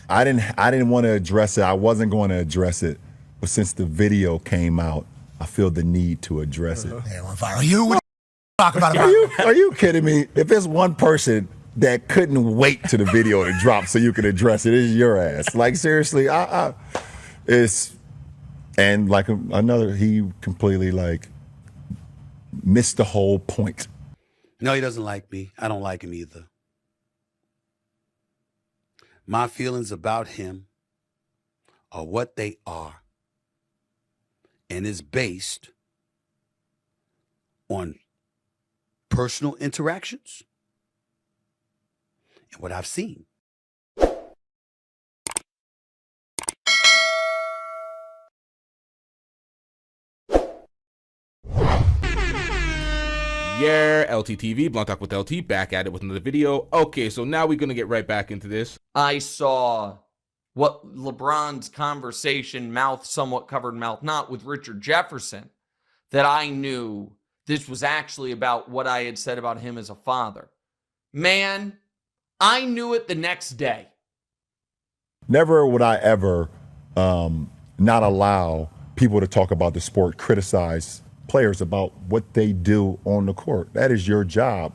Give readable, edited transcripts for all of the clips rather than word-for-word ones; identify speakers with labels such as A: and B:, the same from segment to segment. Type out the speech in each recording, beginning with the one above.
A: I didn't want to address it. I wasn't going to address it. But since the video came out, I feel the need to address it.
B: Yeah, on fire. You would talk about it.
A: Are you kidding me? If there's one person that couldn't wait to the video to drop so you could address it, it's your ass. Like seriously, it's and like another, he completely like missed the whole point.
C: No, he doesn't like me. I don't like him either. My feelings about him are what they are, and is based on personal interactions and what I've seen.
D: Yeah, LTTV, Blunt Talk with LT, back at it with another video. Okay, so now we're going to get right back into this.
E: I saw what LeBron's conversation, mouth somewhat covered, mouth not, with Richard Jefferson, that I knew this was actually about what I had said about him as a father. Man, I knew it the next day.
A: Never would I ever not allow people to talk about the sport, criticize players about what they do on the court. That is your job,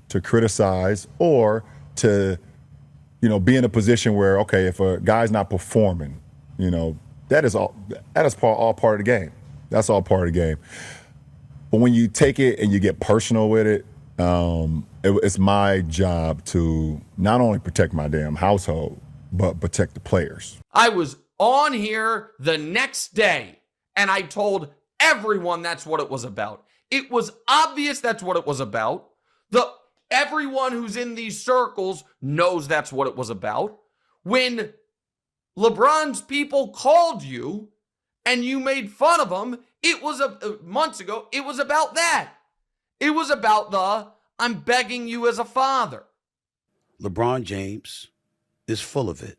A: to criticize or to, be in a position where, okay, if a guy's not performing, that is all part of the game. That's all part of the game. But when you take it and you get personal with it, it's my job to not only protect my damn household, but protect the players.
E: I was on here the next day and I told everyone that's what it was about. It was obvious that's what it was about. Everyone who's in these circles knows that's what it was about. When LeBron's people called you and you made fun of them, it was months ago, it was about that. It was about I'm begging you as a father.
C: LeBron James is full of it.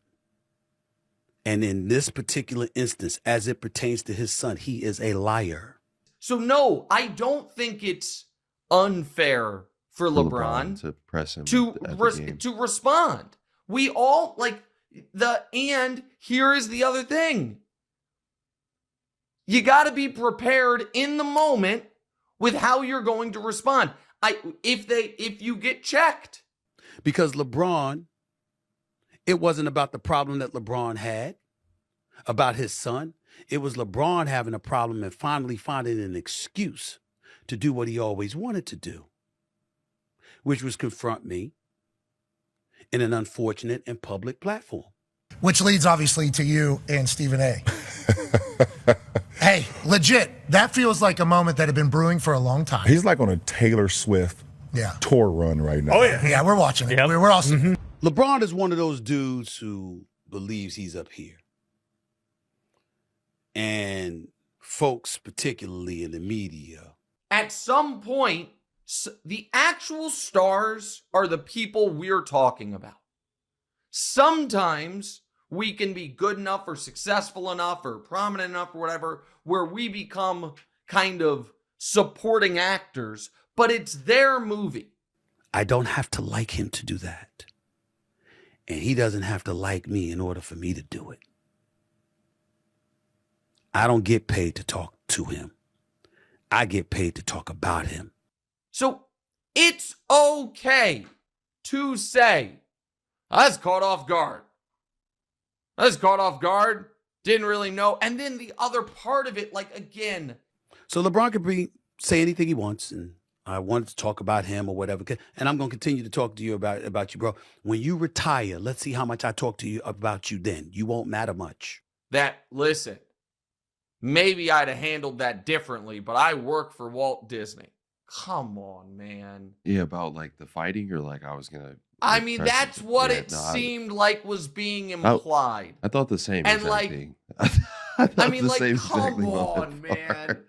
C: And in this particular instance, as it pertains to his son, he is a liar.
E: So no, I don't think it's unfair for LeBron
F: to press him
E: to respond. We all and here is the other thing. You got to be prepared in the moment with how you're going to respond. If you get checked.
C: Because LeBron, it wasn't about the problem that LeBron had, about his son. It was LeBron having a problem and finally finding an excuse to do what he always wanted to do, which was confront me in an unfortunate and public platform.
B: Which leads obviously to you and Stephen A. Hey, legit, that feels like a moment that had been brewing for a long time.
A: He's like on a Taylor Swift tour run right now.
B: Oh, yeah. Yeah, we're watching it. Yep. We're also.
C: LeBron is one of those dudes who believes he's up here. And folks, particularly in the media.
E: At some point, the actual stars are the people we're talking about. Sometimes we can be good enough or successful enough or prominent enough or whatever where we become kind of supporting actors, but it's their movie.
C: I don't have to like him to do that. And he doesn't have to like me in order for me to do it. I don't get paid to talk to him. I get paid to talk about him.
E: So it's okay to say, I was caught off guard. I was caught off guard. Didn't really know. And then the other part of it, again.
C: So LeBron could say anything he wants, and I wanted to talk about him or whatever. And I'm going to continue to talk to you about you, bro. When you retire, let's see how much I talk to you about you then. You won't matter much.
E: Listen, maybe I'd have handled that differently, but I work for Walt Disney. Come on, man.
F: Yeah, about the fighting, or I was going to.
E: I mean, that's what seemed like was being implied.
F: I thought the same exact thing.
E: Come on, man.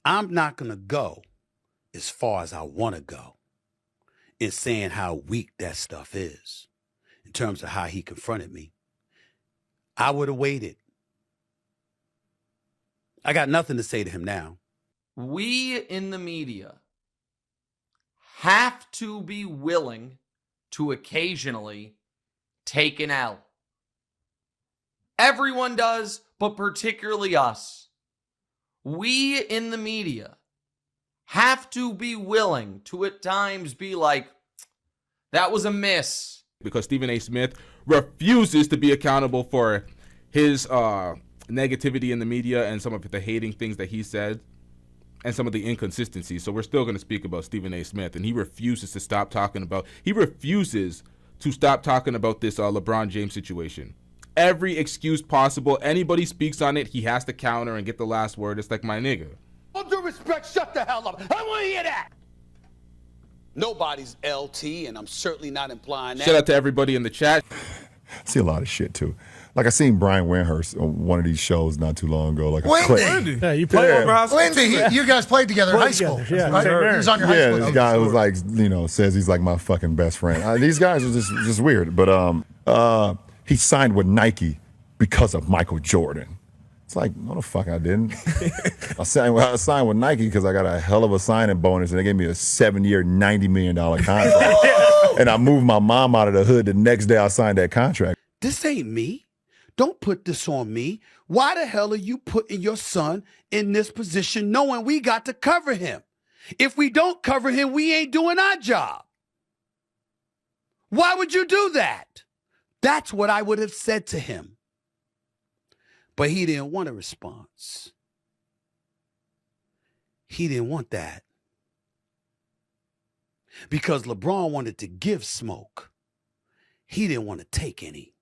C: I'm not going to go as far as I want to go in saying how weak that stuff is in terms of how he confronted me. I would have waited. I got nothing to say to him now.
E: We in the media have to be willing to occasionally take an L. Everyone does, but particularly us. We in the media have to be willing to at times be like, that was a miss.
D: Because Stephen A. Smith refuses to be accountable for his negativity in the media and some of the hating things that he said and some of the inconsistencies. So we're still going to speak about Stephen A. Smith, and he refuses to stop talking about this LeBron James situation. Every excuse possible. Anybody speaks on it, he has to counter and get the last word. It's like, my nigga.
G: All due respect, shut the hell up. I want to hear that. Nobody's LT, and I'm certainly not implying that.
D: Shout out to everybody in the chat.
A: I see a lot of shit too. Like I seen Brian Windhurst on one of these shows not too long ago. Like
B: Wendy.
H: Yeah, you played with Ross.
B: Wendy, you guys played together in high school.
H: Yeah,
B: right? He was on your high
A: Yeah,
B: school
A: this
B: team.
A: guy was like, says he's like my fucking best friend. These guys are just weird. But he signed with Nike because of Michael Jordan. It's like, no, the fuck I didn't. I signed with Nike because I got a hell of a signing bonus, and they gave me a 7-year, $90 million contract. And I moved my mom out of the hood the next day I signed that contract.
C: This ain't me. Don't put this on me. Why the hell are you putting your son in this position knowing we got to cover him? If we don't cover him, we ain't doing our job. Why would you do that? That's what I would have said to him. But he didn't want a response. He didn't want that. Because LeBron wanted to give smoke. He didn't want to take any.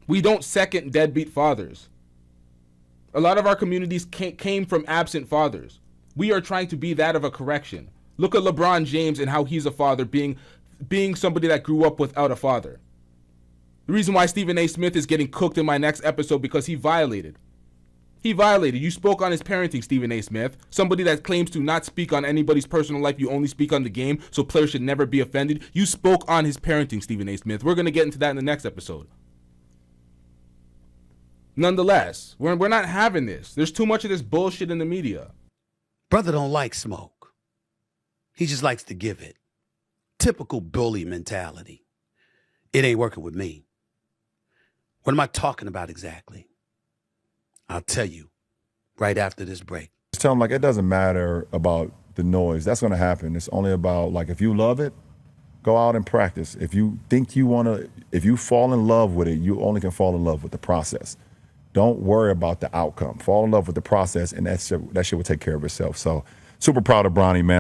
D: We don't second deadbeat fathers. A lot of our communities came from absent fathers. We are trying to be that of a correction. Look at LeBron James and how he's a father, being somebody that grew up without a father. The reason why Stephen A. Smith is getting cooked in my next episode because he violated. He violated. You spoke on his parenting, Stephen A. Smith. Somebody that claims to not speak on anybody's personal life. You only speak on the game, so players should never be offended. You spoke on his parenting, Stephen A. Smith. We're going to get into that in the next episode. Nonetheless, we're not having this. There's too much of this bullshit in the media.
C: Brother don't like smoke. He just likes to give it. Typical bully mentality. It ain't working with me. What am I talking about exactly? I'll tell you right after this break.
A: Just tell them, like, it doesn't matter about the noise. That's going to happen. It's only about, like, if you love it, go out and practice. If you think you want to, if you fall in love with it, you only can fall in love with the process. Don't worry about the outcome. Fall in love with the process, and that shit will take care of itself. So super proud of Bronny, man.